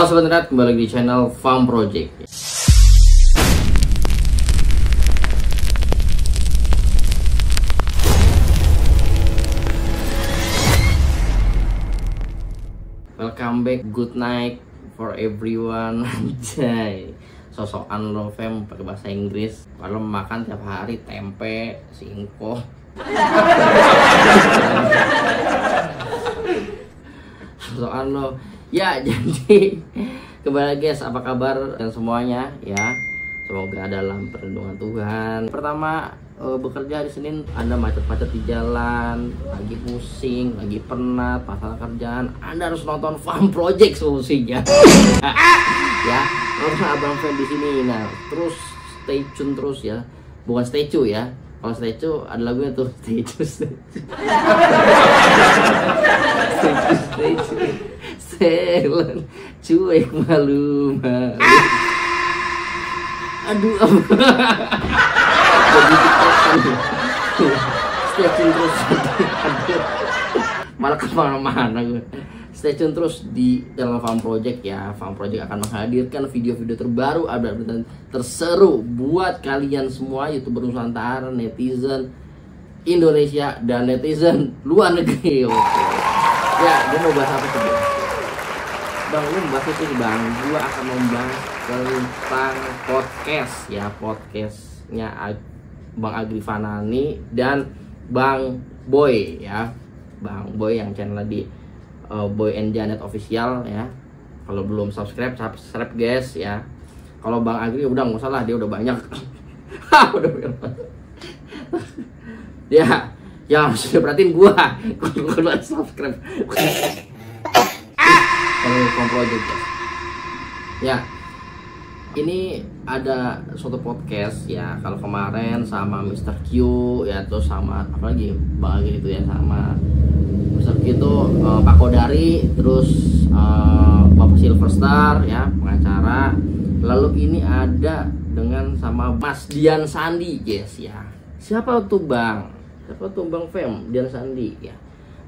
Sobat Internet, kembali lagi di channel Farm Project. Welcome back, good night for everyone. Anjay, sosokan lo fam pakai bahasa Inggris. Kalau makan tiap hari tempe, singkong. Sosokan lo. Ya, jadi kembali guys, apa kabar dan semuanya ya? Semoga dalam perlindungan Tuhan. Pertama, bekerja hari Senin Anda macet-macet di jalan, lagi pusing, lagi penat, masalah kerjaan, Anda harus nonton Farm Project solusinya. Ya, nonton Abang Fan di sini. Nah, terus stay tune terus ya. Bukan stay tune ya. Kalau stay tune ada lagunya tuh, stay tune. Stay tune. Selen, cuek, malu. Aduh, stay tune terus. Malah kemana-mana gue. Stay tune terus di dalam Farm Project ya. Farm Project akan menghadirkan video-video terbaru, update terseru buat kalian semua YouTuber Nusantara, netizen Indonesia dan netizen luar negeri. Oke. Ya, gue mau bahas apa tuh? Bang, lu membahas itu bang, gua akan membahas tentang podcast ya, podcastnya Bang Agri Fanani dan Bang Boy ya, Bang Boy yang channel di Boy and Janet Official ya. Kalau belum subscribe guys ya. Kalau Bang Agri udah nggak usah lah, dia udah banyak. Udah banyak. Ya sudah perhatiin gua subscribe. Farm Project ya. Ini ada suatu podcast ya. Kalau kemarin sama Mr. Q ya, terus sama apa lagi Bang Agri itu ya, sama Mr. Q itu Pak Kodari, terus Bapak Silverstar ya, pengacara. Lalu ini ada dengan sama Mas Dian Sandi guys ya. Siapa tuh Bang? Siapa tuh Bang Fem Dian Sandi ya?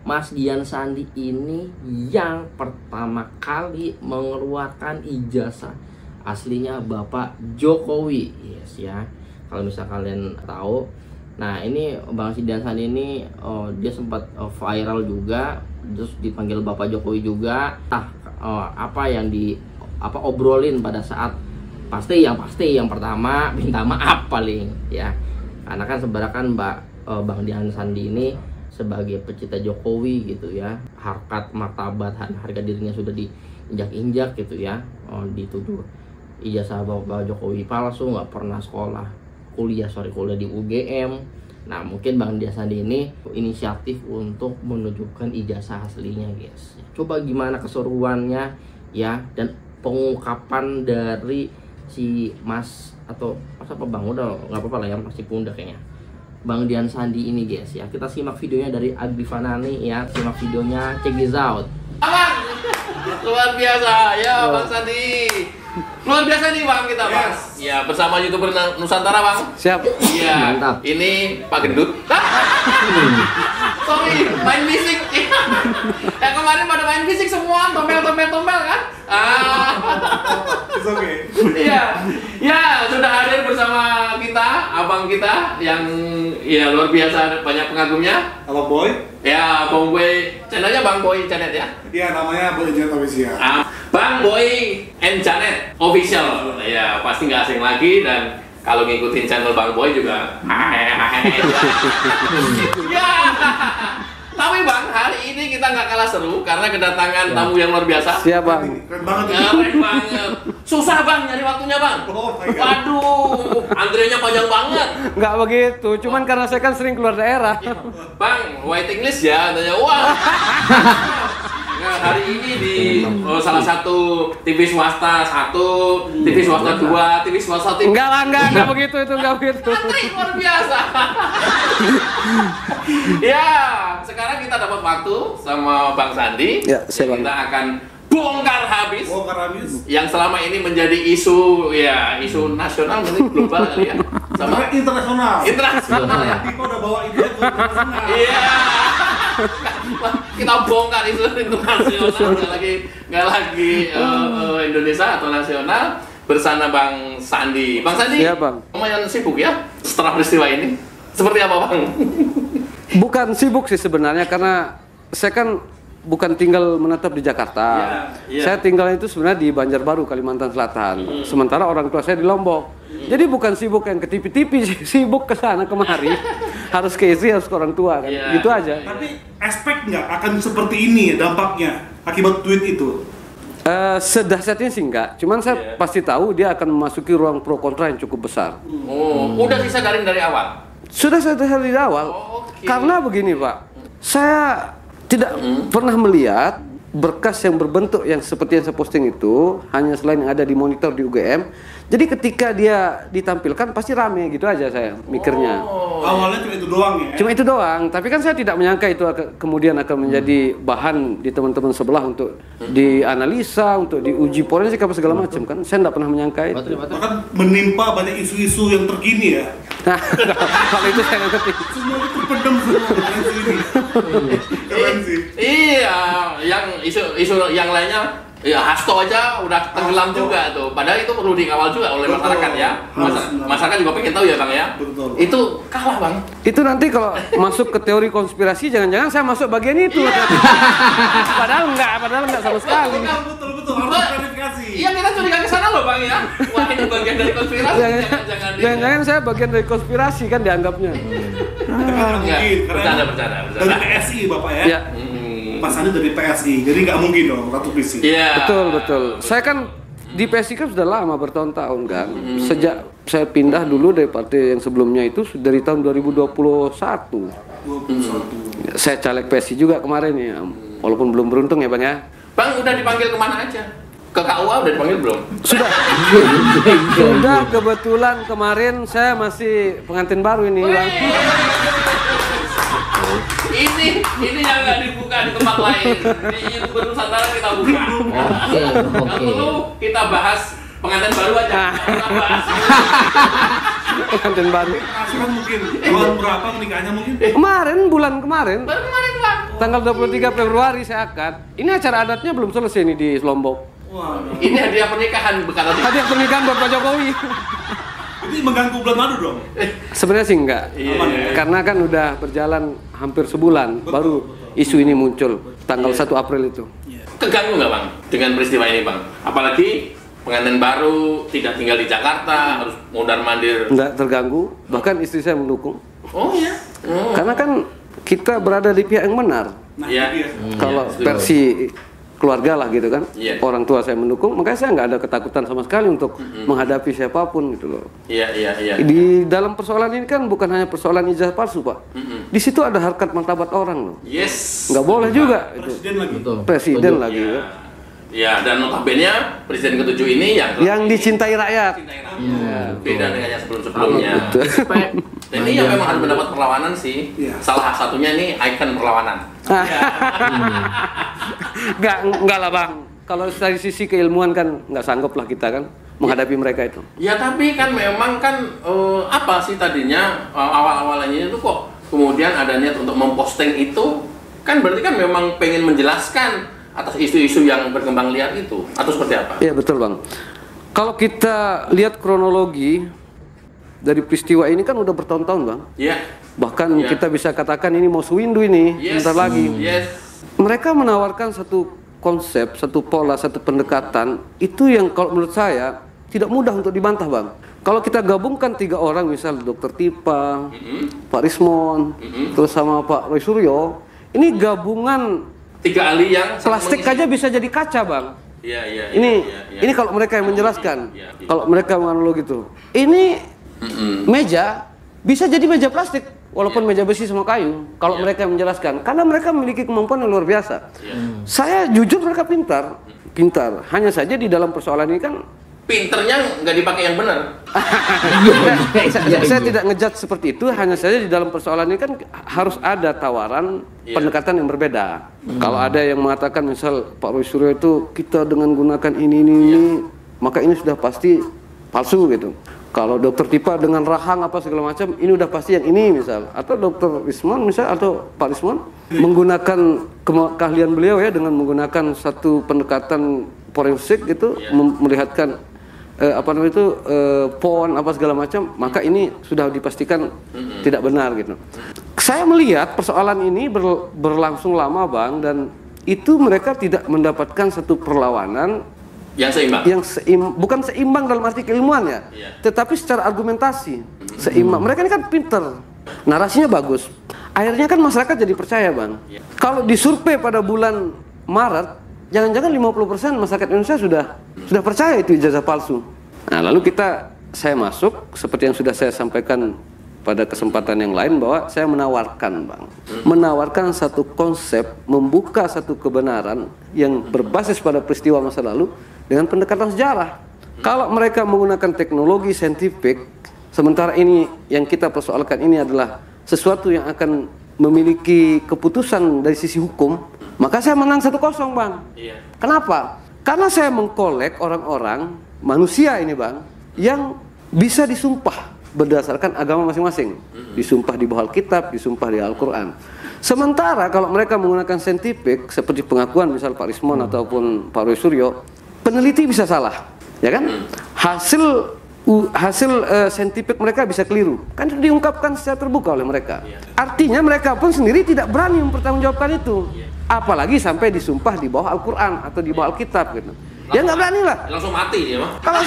Mas Dian Sandi ini yang pertama kali mengeluarkan ijazah aslinya Bapak Jokowi, yes ya. Kalau misal kalian tahu, nah ini Bang Dian Sandi ini dia sempat viral juga, terus dipanggil Bapak Jokowi juga. Apa yang obrolin pada saat pasti yang pertama minta maaf paling ya, karena kan sebenarnya Bang Dian Sandi ini sebagai pecinta Jokowi gitu ya, harkat martabat harga dirinya sudah diinjak-injak gitu ya, dituduh ijazah Bapak Jokowi palsu, nggak pernah kuliah di UGM. Nah mungkin Bang Dian Sandi ini inisiatif untuk menunjukkan ijazah aslinya guys. Coba gimana keseruannya ya, dan pengungkapan dari si Mas atau apa Bang, udah nggak apa-apa lah ya, masih pundak kayaknya, Bang Dian Sandi ini guys ya. Kita simak videonya dari Agri Fanani ya. Simak videonya, check this out. Bang, luar biasa ya Bang Sandi. Luar biasa nih Bang kita Bang. Ya, bersama YouTuber Nusantara Bang. Siap. Iya. Mantap. Ini Pak Gendut. Sorry, main fisik. Ya kemarin pada main fisik semua, tombel kan? It's okay. Iya. Ya, sudah hadir bersama kita, abang kita yang ya luar biasa, banyak pengagumnya. Halo Boy. Ya, Bang Boy, channelnya Bang Boy Janet ya? Iya, namanya Boy Janet Official. Bang Boy and Janet Official. Ya, pasti nggak asing lagi, dan kalau ngikutin channel Bang Boy juga. Ya. Tapi Bang, hari ini kita nggak kalah seru karena kedatangan tamu yang luar biasa. Siap Bang. Keren banget Ya, keren banget. Susah Bang nyari waktunya Bang. Oh my God. Waduh, antriannya panjang banget. Nggak begitu, cuman karena saya kan sering keluar daerah. Bang, waiting list ya, tanya wah. Nah, hari ini di salah satu TV swasta 1, TV swasta 2, TV swasta 3. Enggak begitu, itu enggak begitu. Antri luar biasa. Ya, sekarang kita dapat waktu sama Bang Sandi. Ya, siap, Bang. Kita akan bongkar habis. Bongkar habis. Yang selama ini menjadi isu nasional, mungkin global kali ya. Sama internasional. Internasional ya. Kita udah bawa ide ke internasional. Iya. Kita bongkar isu internasional, nggak lagi Indonesia atau nasional bersama Bang Sandi. Bang Sandi, Iya, Bang. lumayan sibuk ya setelah peristiwa ini. Seperti apa, Bang? Bukan sibuk sih sebenarnya, karena saya kan bukan tinggal menetap di Jakarta. Iya. Saya tinggal itu sebenarnya di Banjarbaru, Kalimantan Selatan. Sementara orang tua saya di Lombok. Jadi bukan sibuk yang ke TV-TV, sibuk ke sana kemari. Harus ke istri, harus ke orang tua kan. Iya. Gitu aja. Tapi expect nggak akan seperti ini dampaknya akibat tweet itu? Sedahsyatnya sih enggak. Cuman saya pasti tahu dia akan memasuki ruang pro kontra yang cukup besar. Oh, udah bisa garing dari awal. Sudah saya dari awal. Oh, oke. Karena begini Pak, saya tidak pernah melihat berkas yang berbentuk yang seperti yang saya posting itu, hanya selain yang ada di monitor di UGM. Jadi ketika dia ditampilkan pasti rame gitu aja saya mikirnya. Awalnya cuma itu doang ya? Cuma itu doang, tapi kan saya tidak menyangka itu kemudian akan menjadi bahan di teman-teman sebelah untuk dianalisa, untuk diuji forensik apa segala macam kan. Saya tidak pernah menyangka itu. Bahkan menimpa banyak isu-isu yang terkini ya. Nah, kalau itu saya nggak ngerti. Semua itu terpendam semua dengan isu ini. Keren sih. Iya, yang isu yang lainnya, ya Hasto aja udah tenggelam juga tuh. Padahal itu perlu dikawal juga oleh Betul. masyarakat ya. Harus. Masyarakat juga pengen tahu ya Bang ya. Betul. Itu kalah Bang. Itu nanti kalau masuk ke teori konspirasi, jangan-jangan saya masuk bagian itu. Padahal enggak sama sekali. Betul harus klarifikasi. Iya, kita curiga ke sana loh Bang ya. Wah, ini bagian dari konspirasi. Jangan Jangan-jangan saya bagian dari konspirasi kan dianggapnya. Nggak Enggak, mungkin karena bercanda. dari PSI Bapak ya. Ya, Mas Andi dari PSI, jadi nggak mungkin dong Ratu Visi. Iya. betul. Saya kan di PSI kan sudah lama, bertahun-tahun kan. Sejak saya pindah dulu dari partai yang sebelumnya itu dari tahun 2021. 21. Saya caleg PSI juga kemarin ya. Walaupun belum beruntung ya Bang ya. Bang udah dipanggil kemana aja? Ke KUA udah dipanggil belum? Sudah kebetulan kemarin saya masih pengantin baru ini Bang. Ini yang nggak dibuka di tempat lain. Di YouTube Nusantara kita buka. Nggak perlu kita bahas pengantin baru aja. Kita bahas. Pengantin baru. Penghasilan mungkin tahun berapa menikahnya mungkin? Bulan kemarin. Baru kemarin Bang. Tanggal 23 Februari saya akad. Ini acara adatnya belum selesai nih di Lombok. Wah, Ini hadiah pernikahan bekas tadi. Hadiah pernikahan buat Pak Jokowi. ini mengganggu bulan madu dong. Sebenarnya sih enggak. Iya. Karena kan udah berjalan hampir sebulan baru isu ini muncul tanggal 1 April itu. Keganggu nggak Bang dengan peristiwa ini Bang? Apalagi pengantin baru tidak tinggal di Jakarta, harus mondar-mandir. Enggak terganggu, bahkan istri saya mendukung. Oh ya. Oh. Karena kan kita berada di pihak yang benar. Nah, Iya. itu dia. Kalau setuju. versi keluarga lah gitu kan, Iya. orang tua saya mendukung, makanya saya nggak ada ketakutan sama sekali untuk menghadapi siapapun gitu loh. Iya. Di dalam persoalan ini kan bukan hanya persoalan ijazah palsu Pak. Di situ ada harkat martabat orang loh. Yes. Nggak boleh juga itu. Presiden lagi. Betul. Presiden Setuju. lagi ya. Ya, dan notabene Presiden ke-7 ini Yang dicintai rakyat. beda dengan yang sebelum-sebelumnya. Respect. Dan ini yang memang harus mendapat perlawanan sih. Iya. Salah satunya nih ikon perlawanan. Nggak lah Bang. Kalau dari sisi keilmuan kan nggak sanggup lah kita kan menghadapi mereka itu. Ya tapi kan memang kan apa sih tadinya awal-awalnya itu kok kemudian ada niat untuk memposting itu kan berarti kan memang pengen menjelaskan atas isu-isu yang berkembang liar itu atau seperti apa? Iya betul Bang. Kalau kita lihat kronologi dari peristiwa ini kan udah bertahun-tahun Bang. Iya. Bahkan Iya. kita bisa katakan ini mau sewindu ini, Yes. bentar lagi. Yes. Mereka menawarkan satu konsep, satu pola, satu pendekatan itu yang kalau menurut saya tidak mudah untuk dibantah Bang. Kalau kita gabungkan 3 orang, misal Dr. Tipa, Pak Rismon, terus sama Pak Roy Suryo, ini gabungan 3 ahli yang plastik aja bisa jadi kaca Bang. Iya. Ini kalau mereka yang menjelaskan, Iya. kalau mereka menganalog itu, ini meja bisa jadi meja plastik, walaupun meja besi sama kayu. Kalau mereka yang menjelaskan, karena mereka memiliki kemampuan yang luar biasa. Saya jujur mereka pintar. Hanya saja di dalam persoalan ini kan, pinternya nggak dipakai yang benar. saya tidak ngejudge seperti itu. Hanya saja di dalam persoalan ini kan harus ada tawaran pendekatan yang berbeda. Kalau ada yang mengatakan misal Pak Roy Suryo itu kita dengan gunakan ini, maka ini sudah pasti palsu gitu. Kalau Dokter Tipa dengan rahang apa segala macam, ini udah pasti yang ini misal. Atau Dokter Rismon misal atau Pak Rismon menggunakan keahlian beliau ya dengan menggunakan satu pendekatan forensik gitu, melihatkan PON apa segala macam, maka ini sudah dipastikan tidak benar gitu. Saya melihat persoalan ini berlangsung lama Bang, dan itu mereka tidak mendapatkan satu perlawanan yang bukan seimbang dalam arti keilmuan ya, tetapi secara argumentasi seimbang. Mereka ini kan pinter, narasinya bagus, akhirnya kan masyarakat jadi percaya Bang. Kalau disurvei pada bulan Maret, jangan-jangan 50% masyarakat Indonesia sudah percaya itu ijazah palsu. Nah, lalu saya masuk seperti yang sudah saya sampaikan pada kesempatan yang lain, bahwa saya menawarkan satu konsep, membuka satu kebenaran yang berbasis pada peristiwa masa lalu dengan pendekatan sejarah. Kalau mereka menggunakan teknologi saintifik, sementara ini yang kita persoalkan ini adalah sesuatu yang akan memiliki keputusan dari sisi hukum, maka saya menang 1-0 Bang. Kenapa? Karena saya mengkolek orang-orang manusia ini Bang, yang bisa disumpah berdasarkan agama masing-masing, disumpah di bawah Alkitab, disumpah di Al-Quran. Sementara kalau mereka menggunakan saintifik seperti pengakuan misal Pak Rismon ataupun Pak Roy Suryo, peneliti bisa salah, ya kan? Hasil saintifik mereka bisa keliru, kan itu diungkapkan secara terbuka oleh mereka. Artinya mereka pun sendiri tidak berani mempertanggungjawabkan itu, apalagi sampai disumpah di bawah Al-Quran atau di bawah Alkitab gitu. Dia nggak berani lah. Langsung mati dia mah. Kalau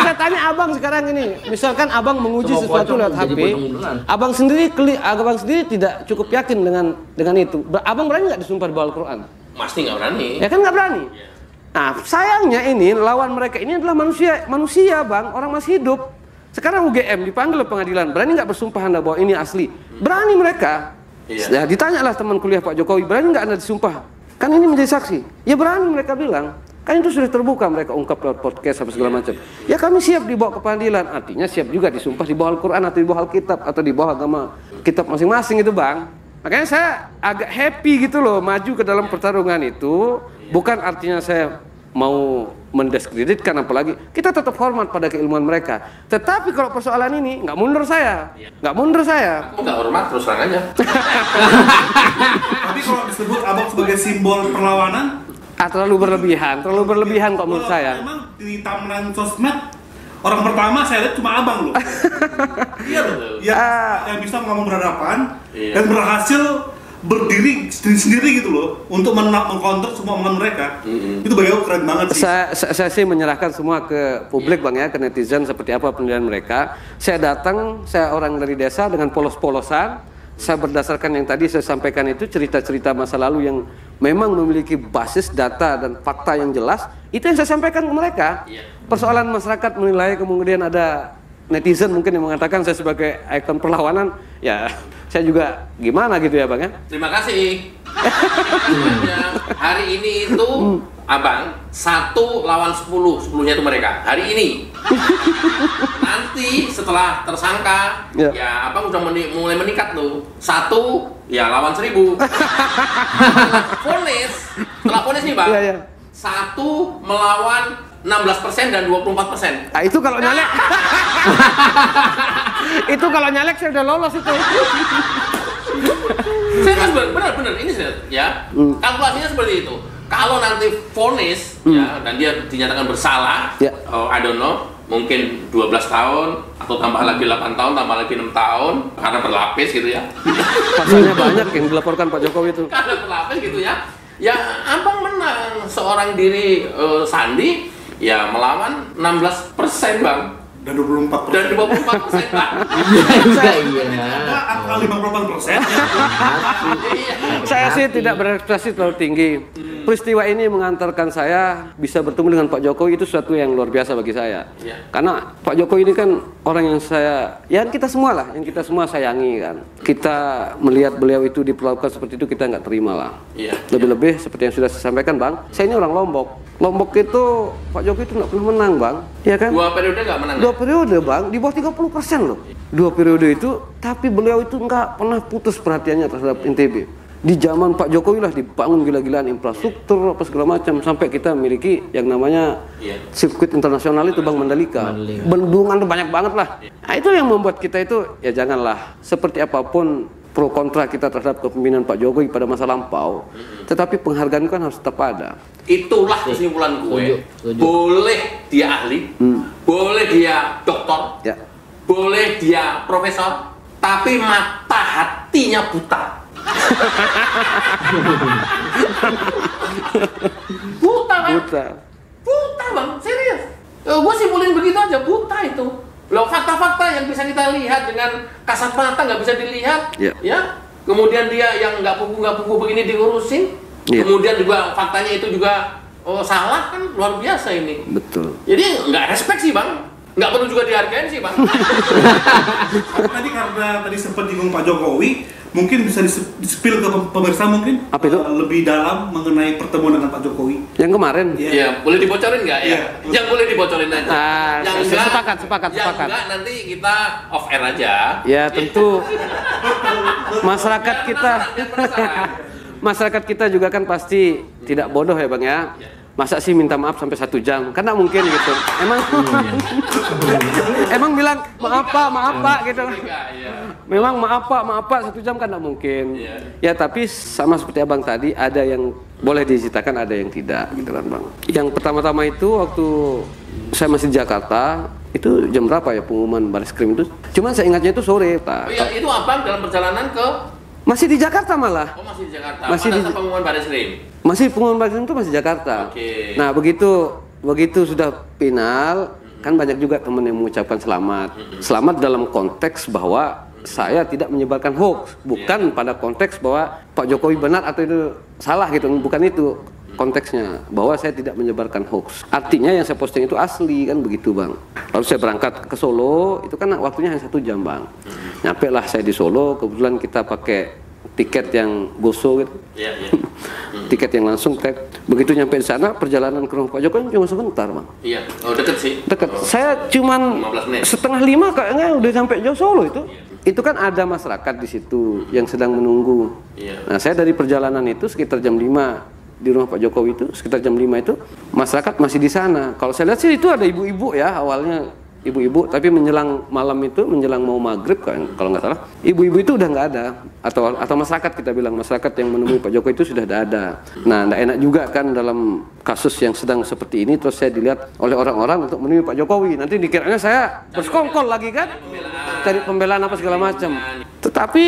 saya tanya abang sekarang ini, misalkan abang menguji sesuatu lewat HP, abang sendiri tidak cukup yakin dengan itu. Abang berani nggak disumpah di bawah Al-Quran? Pasti nggak berani. Ya kan nggak berani. Nah, sayangnya ini lawan mereka ini adalah manusia Bang, orang masih hidup. Sekarang UGM dipanggil oleh pengadilan, berani nggak bersumpah Anda bahwa ini asli? Berani mereka. Ya, ditanyalah teman kuliah Pak Jokowi, berani nggak Anda disumpah? Kan ini menjadi saksi. Ya berani mereka bilang. Kan itu sudah terbuka, mereka ungkap lewat podcast apa segala macam. Ya kami siap dibawa ke pengadilan, artinya siap juga disumpah di bawah Al-Quran atau di bawah Alkitab atau di bawah agama kitab masing-masing itu Bang. Makanya saya agak happy gitu loh maju ke dalam pertarungan itu. Bukan artinya saya mau mendiskreditkan, apalagi kita tetap hormat pada keilmuan mereka. Tetapi kalau persoalan ini nggak mundur saya. Aku nggak hormat, terus terang aja. Tapi kalau disebut abang sebagai simbol perlawanan, terlalu berlebihan kok menurut saya. Memang di timeline sosmed orang pertama saya lihat cuma abang loh. Iya loh. Yang bisa ngomong berhadapan dan berhasil berdiri sendiri gitu loh untuk mengkonter semua omongan mereka. Itu bagaimana keren banget sih. Saya sih menyerahkan semua ke publik Bang ya, ke netizen seperti apa penilaian mereka. Saya datang, saya orang dari desa dengan polos-polosan. Saya berdasarkan yang tadi saya sampaikan itu cerita-cerita masa lalu yang memang memiliki basis data dan fakta yang jelas, itu yang saya sampaikan ke mereka. Persoalan masyarakat menilai, kemudian ada netizen mungkin yang mengatakan saya sebagai ikon perlawanan, ya saya juga gimana gitu ya Bang ya. Terima kasih. Hari ini itu abang 1 lawan 10-nya itu mereka. Hari ini. Nanti setelah tersangka, ya abang udah mulai meningkat tuh. 1 ya lawan 1000. Vonis, setelah vonis nih Bang. 1 melawan 16% dan 24%. Nah, itu kalau nyalek. Itu kalau nyalek saya udah lolos itu. Saya kan benar ini ya. Kalkulasinya seperti itu. Kalau nanti vonis ya dan dia dinyatakan bersalah, I don't know, mungkin 12 tahun atau tambah lagi 8 tahun, tambah lagi 6 tahun karena berlapis gitu ya. Pasalnya banyak yang dilaporkan Pak Jokowi itu. Karena berlapis gitu ya. Ya abang menang seorang diri Sandi ya melawan 16% Bang. Dan 24%. Dan 24% Bang. Iya. Angka 58%. Saya sih tidak berekspektasi terlalu tinggi. Peristiwa ini mengantarkan saya bisa bertemu dengan Pak Jokowi, itu sesuatu yang luar biasa bagi saya. Karena Pak Jokowi ini kan orang yang kita semua lah, yang kita semua sayangi kan. Kita melihat beliau itu diperlakukan seperti itu, kita nggak terima lah. Lebih-lebih seperti yang sudah saya sampaikan Bang, saya ini orang Lombok. Lombok itu Pak Jokowi itu nggak perlu menang Bang, ya kan? 2 periode nggak menang. 2 periode Bang, di bawah 30% loh. 2 periode itu, tapi beliau itu nggak pernah putus perhatiannya terhadap NTB. Di zaman Pak Jokowi lah dibangun gila-gilaan infrastruktur apa segala macam, sampai kita memiliki yang namanya sirkuit internasional itu Bang, Mandalika. Bendungan tuh banyak banget lah. Nah, itu yang membuat kita itu ya janganlah seperti apapun pro kontra kita terhadap kepemimpinan Pak Jokowi pada masa lampau, tetapi penghargaan kan harus tetap ada. Itulah kesimpulan gue. Setuju. Boleh dia ahli, boleh dia doktor, Ya. boleh dia profesor, tapi mata hatinya buta. Buta kan? Buta bang, serius. Gue simpulin begitu aja, buta itu. Loh, fakta-fakta yang bisa kita lihat dengan kasat mata nggak bisa dilihat, ya. Kemudian dia yang nggak pugu begini diurusin, kemudian juga faktanya itu juga salah, kan luar biasa ini. Betul. Jadi nggak respect sih bang, nggak perlu juga dihargain sih bang. Tadi karena tadi sempat nyinggung Pak Jokowi, mungkin bisa di-spill ke pemirsa mungkin Apa itu? Lebih dalam mengenai pertemuan dengan Pak Jokowi. Yang kemarin. Iya, boleh dibocorin nggak ya? Iya. Yang boleh dibocorin aja. Yang enggak, sepakat. Yang enggak nanti kita off air aja. Ya tentu masyarakat kita juga kan pasti tidak bodoh ya bang ya. Masa sih minta maaf sampai 1 jam? Kan nggak mungkin gitu. Emang bilang maaf pak gitu. Memang maaf pak 1 jam kan nggak mungkin. Ya tapi sama seperti abang tadi, ada yang boleh diceritakan, ada yang tidak gitu kan bang. Yang pertama-tama itu waktu saya masih di Jakarta, itu jam berapa ya pengumuman baris krim itu? Cuman saya ingatnya itu sore pak. Oh iya, itu abang dalam perjalanan ke? Masih di Jakarta malah. Oh masih di Jakarta. Masih Pada di saat pengumuman baris krim. Masih pengumuman baris krim itu masih Jakarta. Oke. Nah begitu sudah final, kan banyak juga teman yang mengucapkan selamat. Selamat dalam konteks bahwa saya tidak menyebarkan hoax, bukan pada konteks bahwa Pak Jokowi benar atau itu salah gitu, bukan itu konteksnya, bahwa saya tidak menyebarkan hoax. Artinya yang saya posting itu asli kan begitu bang. Lalu saya berangkat ke Solo, itu kan waktunya hanya 1 jam bang. Nyampe lah saya di Solo, kebetulan kita pakai tiket yang GoSo gitu. Tiket yang langsung tag. Begitu nyampe di sana, perjalanan ke rumah Pak Jokowi cuma sebentar bang. Iya, deket sih. Dekat. Saya cuman 15 menit. 4:30 kayaknya udah sampai jauh Solo itu. Itu kan ada masyarakat di situ yang sedang menunggu. Nah saya dari perjalanan itu sekitar jam 5 di rumah Pak Jokowi itu, sekitar jam 5 itu masyarakat masih di sana. Kalau saya lihat sih itu ada ibu-ibu ya, awalnya ibu-ibu, tapi menjelang malam itu, menjelang mau maghrib kalau nggak salah, ibu-ibu itu udah nggak ada, atau masyarakat, kita bilang masyarakat yang menemui Pak Jokowi itu sudah tidak ada. Nah, nggak enak juga kan dalam kasus yang sedang seperti ini, terus saya dilihat oleh orang-orang untuk menemui Pak Jokowi. Nanti dikiranya saya bersekongkol lagi kan, cari pembelaan apa segala macam. Tetapi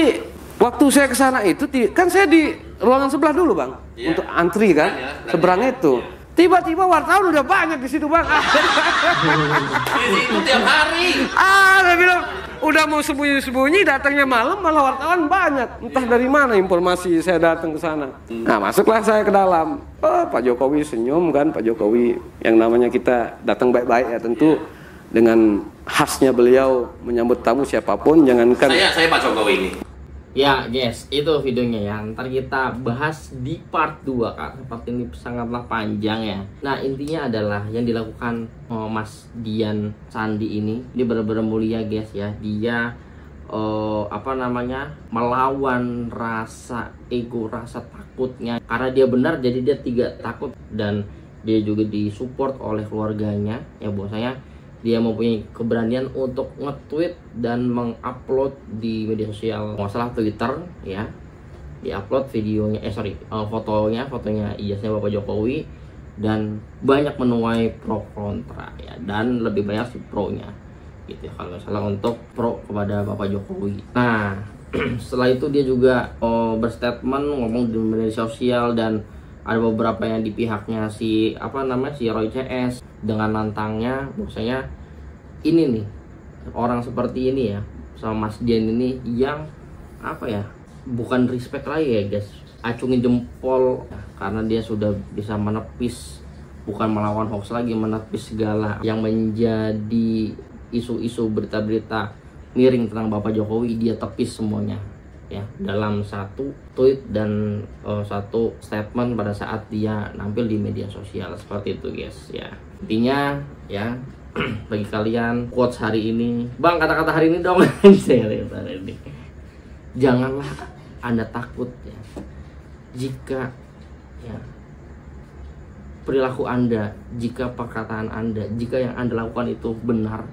waktu saya ke sana itu, kan saya di ruangan sebelah dulu bang, untuk antri kan, seberang itu. Tiba-tiba wartawan udah banyak di situ bang. Itu tiap hari. Saya bilang udah mau sembunyi-sembunyi, datangnya malam malah wartawan banyak. Entah dari mana informasi saya datang ke sana. Nah masuklah saya ke dalam. Pak Jokowi senyum kan, Pak Jokowi yang namanya kita datang baik-baik ya tentu dengan khasnya beliau menyambut tamu siapapun, jangankan. Saya Pak Jokowi ini. Ya guys, itu videonya ya. Ntar kita bahas di part 2 kan. Part ini sangatlah panjang ya. Nah intinya adalah yang dilakukan Mas Dian Sandi ini benar-benar mulia guys ya. Dia melawan rasa ego, rasa takutnya. Karena dia benar jadi dia tidak takut. Dan dia juga disupport oleh keluarganya. Ya bahwasanya dia mempunyai keberanian untuk nge-tweet dan mengupload di media sosial, masalah Twitter ya, diupload videonya, fotonya ijazahnya Bapak Jokowi, dan banyak menuai pro kontra ya, dan lebih banyak si pro-nya gitu ya, kalau nggak salah untuk pro kepada Bapak Jokowi. Nah setelah itu dia juga berstatement ngomong di media sosial, dan ada beberapa yang di pihaknya si Roy CS dengan nantangnya bahwasanya ini nih orang seperti ini ya, sama Mas Dian ini yang bukan respect lagi ya guys, acungin jempol karena dia sudah bisa menepis, bukan melawan hoax lagi, menepis segala yang menjadi isu-isu berita-berita miring tentang Bapak Jokowi, dia tepis semuanya ya dalam satu tweet dan satu statement pada saat dia nampil di media sosial seperti itu guys ya. Intinya ya bagi kalian quotes hari ini, bang kata-kata hari ini dong. Janganlah Anda takut ya jika ya perilaku Anda, jika perkataan Anda, jika yang Anda lakukan itu benar,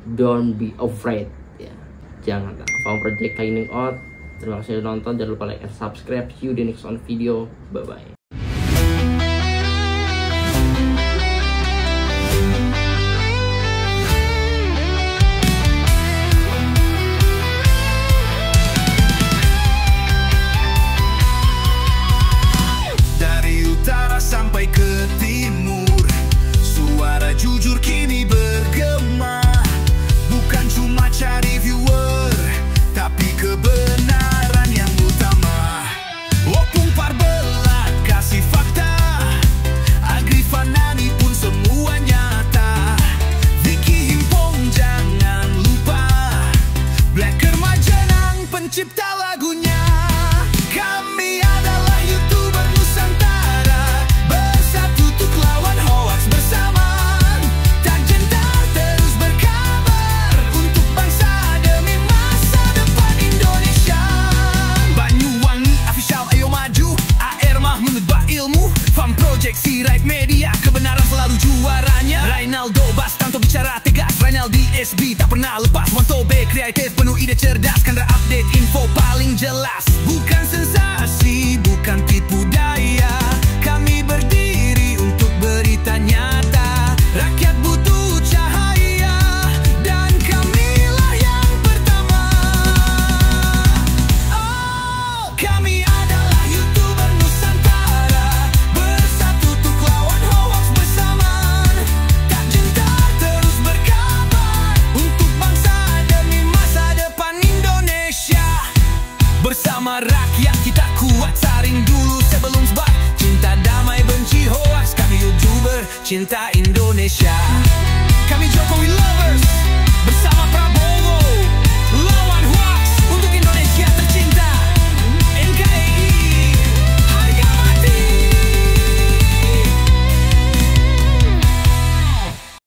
don't be afraid. Jangan. From Project Shining Out, Terima kasih sudah nonton, jangan lupa like and subscribe. See you di next on video. Bye bye. Sampai ke timur, suara jujur kini bergema. Bukan cuma cari viewer, tapi kebenaran yang utama. Opung Parbelat kasih fakta, Agrifan Nani pun semua nyata. Vicky Himpong jangan lupa, Blacker Majenang pencipta lagunya. Kami adalah YouTuber Nusantara, bersatu untuk lawan hoax bersamaan. Tak gentar terus berkabar untuk bangsa demi masa depan Indonesia. Banyuwangi Official ayo maju, AR Mahmud Ilmu, Farm Project Sirait Media, kebenaran selalu juaranya. Rainaldo Bastanto bicara tegas, Rainaldi SB tak pernah lepas. Wanto B kreatif penuh ide cerdas, Kandra update info paling jelas. Bukan sensasi, bukan tipu daya, kami berdiri untuk berita nyata. Rakyat butuh cahaya, dan kamilah yang pertama. Oh, kami adalah YouTuber Nusantara, bersatu untuk lawan hoax bersamaan. Tak gentar terus berkabar untuk bangsa demi masa depan Indonesia. Bersama rakyat kita kuat, saring dulu sebelum sebar. Cinta damai benci hoax, kami YouTuber cinta Indonesia. Kami Jokowi lovers, bersama